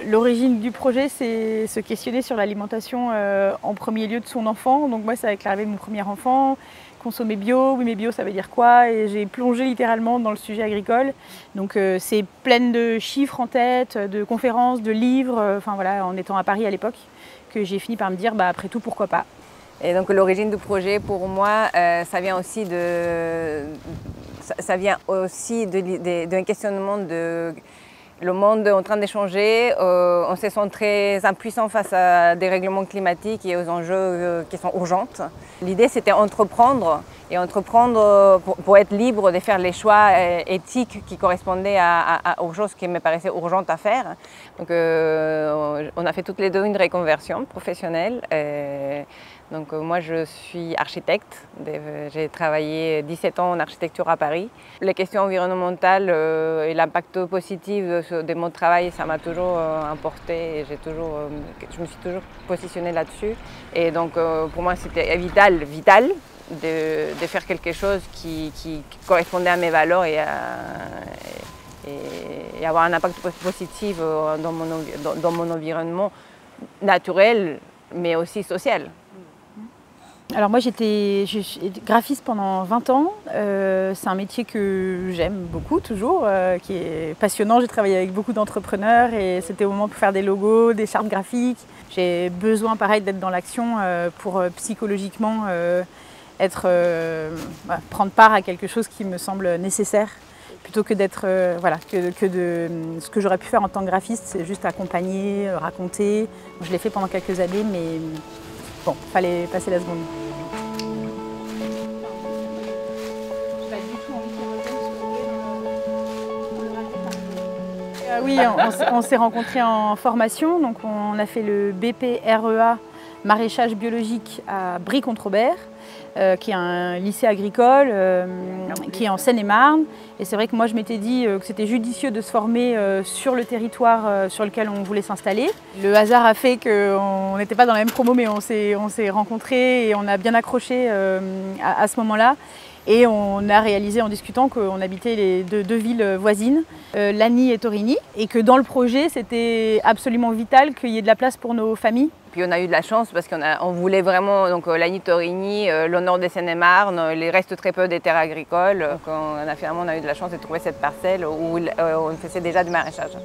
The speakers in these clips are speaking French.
L'origine du projet, c'est se questionner sur l'alimentation en premier lieu de son enfant. Donc moi, c'est avec l'arrivée de mon premier enfant, consommer bio, oui mais bio ça veut dire quoi? Et j'ai plongé littéralement dans le sujet agricole. Donc c'est pleine de chiffres en tête, de conférences, de livres, enfin voilà, en étant à Paris à l'époque, que j'ai fini par me dire, bah après tout, pourquoi pas? Et donc l'origine du projet pour moi, ça vient aussi d'un questionnement de le monde est en train de changer, on se sent très impuissant face à des règlements climatiques et aux enjeux qui sont urgents. L'idée c'était entreprendre pour être libre de faire les choix éthiques qui correspondaient aux choses qui me paraissaient urgentes à faire. Donc on a fait toutes les deux une reconversion professionnelle. Donc moi je suis architecte, j'ai travaillé 17 ans en architecture à Paris. Les questions environnementales et l'impact positif de mon travail, ça m'a toujours importé et je me suis toujours positionnée là-dessus. Et donc pour moi c'était vital de faire quelque chose qui correspondait à mes valeurs et avoir un impact positif dans mon environnement naturel mais aussi social. Alors moi je suis graphiste pendant 20 ans, c'est un métier que j'aime beaucoup toujours, qui est passionnant. J'ai travaillé avec beaucoup d'entrepreneurs et c'était au moment pour faire des logos, des chartes graphiques. J'ai besoin pareil d'être dans l'action pour psychologiquement prendre part à quelque chose qui me semble nécessaire. Plutôt que d'être, ce que j'aurais pu faire en tant que graphiste, c'est juste accompagner, raconter. Je l'ai fait pendant quelques années, mais bon, il fallait passer la seconde. Oui, on s'est rencontrés en formation, donc on a fait le BPREA maraîchage biologique à Brie-Contre-Aubert, qui est un lycée agricole qui est en Seine-et-Marne. Et c'est vrai que moi je m'étais dit que c'était judicieux de se former sur le territoire sur lequel on voulait s'installer. Le hasard a fait qu'on n'était pas dans la même promo, mais on s'est rencontrés et on a bien accroché à ce moment-là. Et on a réalisé en discutant qu'on habitait les deux villes voisines, Lagny et Torigny, et que dans le projet, c'était absolument vital qu'il y ait de la place pour nos familles. Puis on a eu de la chance parce qu'on voulait vraiment Lagny-Torigny, le nord des Seine-et-Marne, il reste très peu des terres agricoles. Donc finalement on a eu de la chance de trouver cette parcelle où on faisait déjà du maraîchage.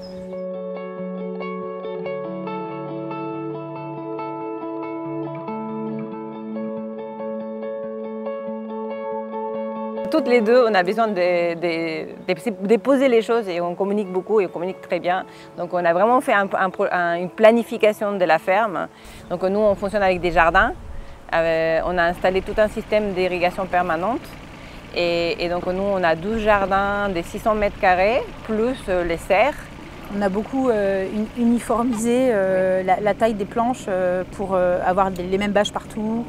Toutes les deux, on a besoin de poser les choses et on communique beaucoup et on communique très bien. Donc on a vraiment fait une planification de la ferme. Donc nous, on fonctionne avec des jardins. On a installé tout un système d'irrigation permanente. Et donc nous, on a 12 jardins de 600 mètres carrés, plus les serres. On a beaucoup uniformisé la taille des planches pour avoir les mêmes bâches partout.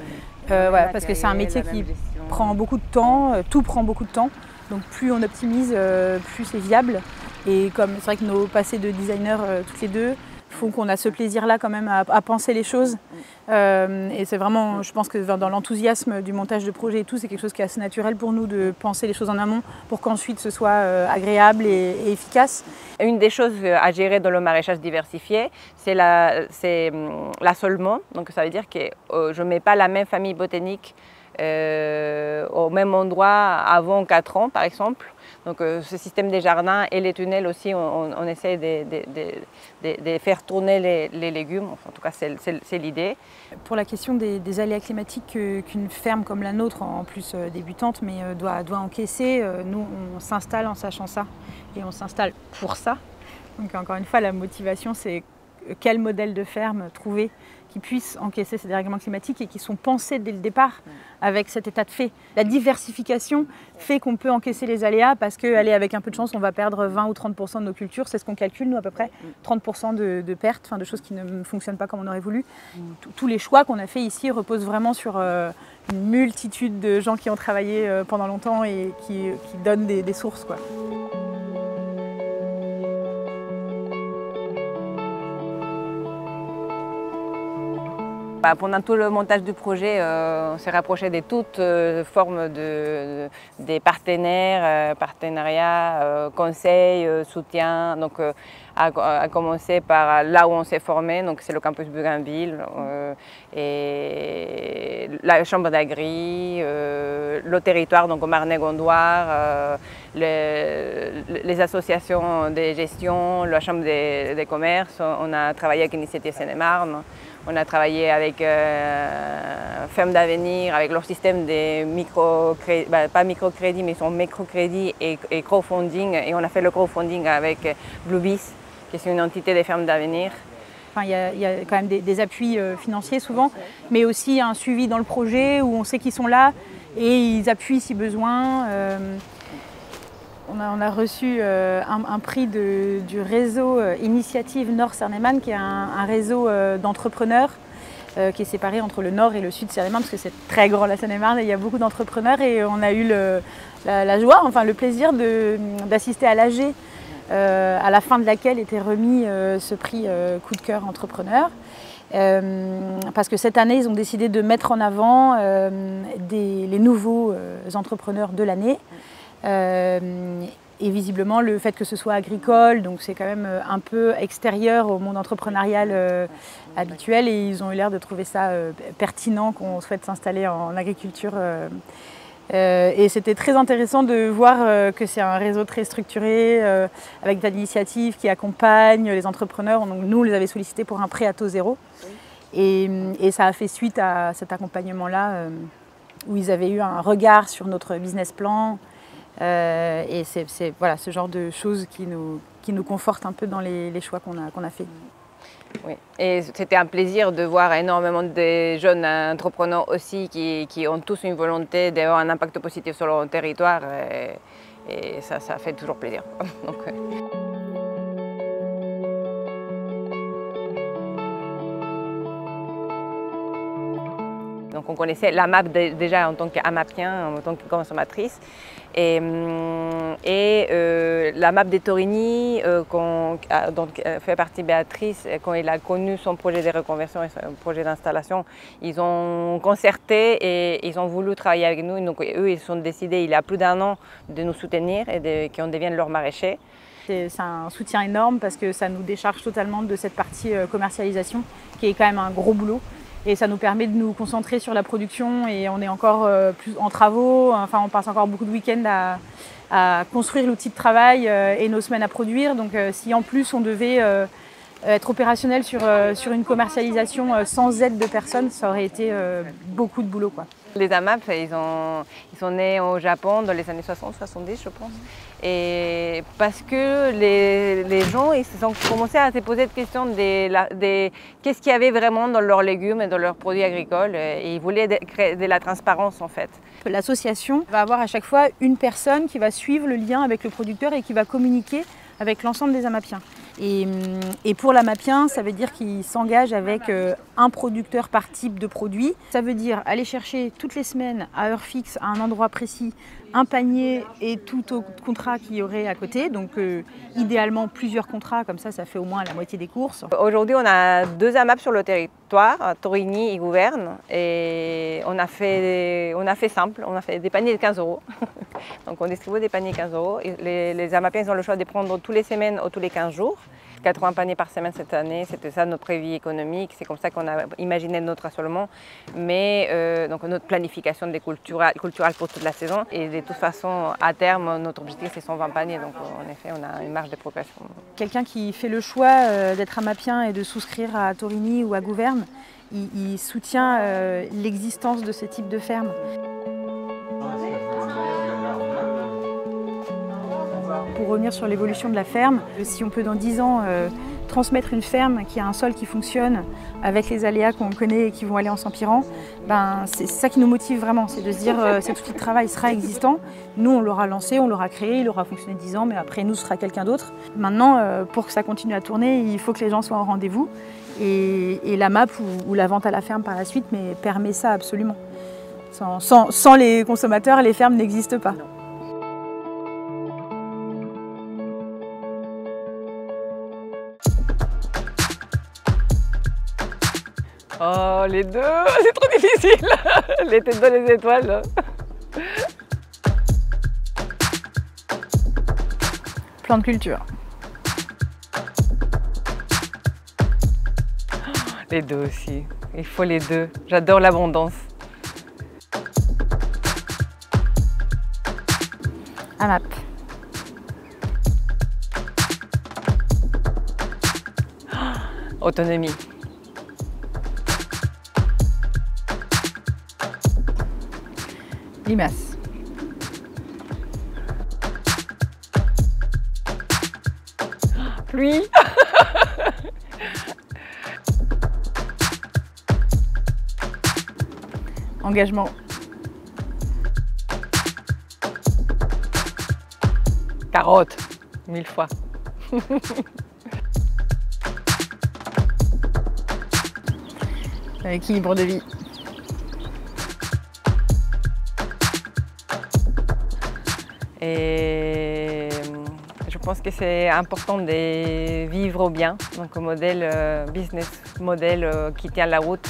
Parce que c'est un métier qui prend beaucoup de temps, tout prend beaucoup de temps. Donc plus on optimise, plus c'est viable. Et comme c'est vrai que nos passés de designers toutes les deux font qu'on a ce plaisir-là quand même à penser les choses. Et c'est vraiment, je pense que dans l'enthousiasme du montage de projet et tout, c'est quelque chose qui est assez naturel pour nous de penser les choses en amont pour qu'ensuite ce soit agréable et efficace. Une des choses à gérer dans le maraîchage diversifié, c'est l'assolement. Donc ça veut dire que je ne mets pas la même famille botanique au même endroit avant 4 ans par exemple. Donc ce système des jardins et les tunnels aussi, on essaie de faire tourner les légumes, enfin, en tout cas c'est l'idée. Pour la question des aléas climatiques qu'une ferme comme la nôtre, en plus débutante, mais doit encaisser, nous on s'installe en sachant ça et on s'installe pour ça. Donc encore une fois, la motivation c'est quel modèle de ferme trouver qui puissent encaisser ces dérèglements climatiques et qui sont pensés dès le départ avec cet état de fait. La diversification fait qu'on peut encaisser les aléas parce qu'allez, avec un peu de chance, on va perdre 20 ou 30% de nos cultures. C'est ce qu'on calcule, nous, à peu près. 30% de pertes, de choses qui ne fonctionnent pas comme on aurait voulu. Tous les choix qu'on a faits ici reposent vraiment sur une multitude de gens qui ont travaillé pendant longtemps et qui donnent des sources, quoi. Pendant tout le montage du projet, on s'est rapproché de toutes formes des partenaires, partenariats, conseils, soutien. Donc à commencer par là où on s'est formé, donc c'est le campus Bougainville, et la chambre d'agri, le territoire, donc au Marnay-Gondoire, les associations de gestion, la chambre des commerces. On a travaillé avec Initiative Seine-et-Marne, on a travaillé avec Ferme d'Avenir, avec leur système de microcrédit, pas microcrédit, mais ils sont microcrédit et crowdfunding, et on a fait le crowdfunding avec Bluebees, qui est une entité des Fermes d'Avenir. Enfin, il y a quand même des appuis financiers souvent, mais aussi un suivi dans le projet où on sait qu'ils sont là et ils appuient si besoin. On a reçu un prix du réseau Initiative Nord Seine-et-Marne, qui est un réseau d'entrepreneurs qui est séparé entre le nord et le sud Seine-et-Marne, parce que c'est très grand la Seine-et-Marne et il y a beaucoup d'entrepreneurs, et on a eu la joie, enfin le plaisir d'assister à l'AG, à la fin de laquelle était remis ce prix coup de cœur entrepreneur. Parce que cette année, ils ont décidé de mettre en avant les nouveaux entrepreneurs de l'année. Et visiblement, le fait que ce soit agricole, donc c'est quand même un peu extérieur au monde entrepreneurial habituel, et ils ont eu l'air de trouver ça pertinent qu'on souhaite s'installer en agriculture. Et c'était très intéressant de voir que c'est un réseau très structuré, avec des initiatives qui accompagnent les entrepreneurs. Donc nous, on les avait sollicités pour un prêt à taux zéro. Et ça a fait suite à cet accompagnement-là, où ils avaient eu un regard sur notre business plan. Et c'est voilà, ce genre de choses qui nous confortent un peu dans les choix qu'on a fait. Oui, et c'était un plaisir de voir énormément de jeunes entrepreneurs aussi qui ont tous une volonté d'avoir un impact positif sur leur territoire, et ça fait toujours plaisir. Donc on connaissait la MAP déjà en tant qu'amapien, en tant que consommatrice. Et la MAP des Torigny, dont fait partie Béatrice, quand elle a connu son projet de reconversion et son projet d'installation, ils ont concerté et ils ont voulu travailler avec nous. Donc eux, ils se sont décidés, il y a plus d'1 an, de nous soutenir et qu'on devienne leur maraîcher. C'est un soutien énorme parce que ça nous décharge totalement de cette partie commercialisation qui est quand même un gros boulot. Et ça nous permet de nous concentrer sur la production, et on est encore plus en travaux. Enfin, on passe encore beaucoup de week-ends à construire l'outil de travail et nos semaines à produire. Donc si en plus on devait être opérationnel sur une commercialisation sans aide de personne, ça aurait été beaucoup de boulot, quoi. Les AMAP, ils sont nés au Japon dans les années 60-70, je pense. Et parce que les gens, ils ont commencé à se poser des questions qu'est-ce qu'il y avait vraiment dans leurs légumes et dans leurs produits agricoles. Et ils voulaient créer de la transparence, en fait. L'association va avoir à chaque fois une personne qui va suivre le lien avec le producteur et qui va communiquer avec l'ensemble des amapiens. Et pour l'amapien, ça veut dire qu'il s'engage avec un producteur par type de produit. Ça veut dire aller chercher toutes les semaines, à heure fixe, à un endroit précis, un panier et tout autre contrat qu'il y aurait à côté. Donc idéalement plusieurs contrats, comme ça fait au moins la moitié des courses. Aujourd'hui, on a 2 AMAP sur le territoire, Torigny et Gouverne. Et on a fait simple, on a fait des paniers de 15 €. Donc on distribue des paniers de 15 €. Et les AMAPiens ont le choix de prendre tous les semaines ou tous les 15 jours. 80 paniers par semaine cette année, c'était ça notre prévis économique, c'est comme ça qu'on a imaginé notre assolement, mais donc notre planification des culturales pour toute la saison. Et de toute façon, à terme, notre objectif c'est 120 paniers, donc en effet on a une marge de progression. Quelqu'un qui fait le choix d'être amapien et de souscrire à Torigny ou à Gouverne, il soutient l'existence de ce type de ferme. Pour revenir sur l'évolution de la ferme, si on peut dans 10 ans transmettre une ferme qui a un sol qui fonctionne avec les aléas qu'on connaît et qui vont aller en s'empirant, c'est ça qui nous motive vraiment, c'est de se dire cet outil de travail sera existant, nous on l'aura lancé, on l'aura créé, il aura fonctionné 10 ans, mais après nous ce sera quelqu'un d'autre. Maintenant, pour que ça continue à tourner, il faut que les gens soient au rendez-vous, et la MAP ou la vente à la ferme par la suite permet ça absolument. Sans les consommateurs, les fermes n'existent pas. Oh, les deux, c'est trop difficile. Les têtes dans les étoiles. Plan de culture. Les deux aussi. Il faut les deux. J'adore l'abondance. AMAP. Autonomie. Limace. Pluie. Engagement. Carotte. 1000 fois. Équilibre de vie. Et je pense que c'est important de vivre bien, donc un modèle business model qui tient la route,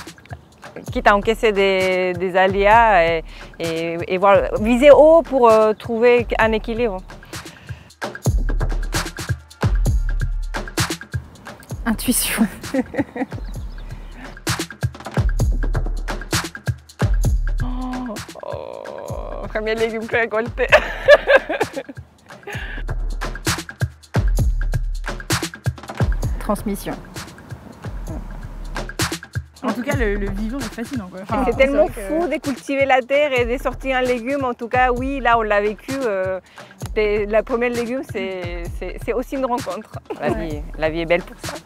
quitte à encaisser des aléas et voir, viser haut pour trouver un équilibre. Intuition. Premier légume que récolté. Transmission. En tout cas, le vivant est fascinant, quoi. Enfin, c'est tellement fou de cultiver la terre et de sortir un légume. En tout cas, oui, là, on l'a vécu. La première légume, c'est aussi une rencontre. La vie est belle pour ça.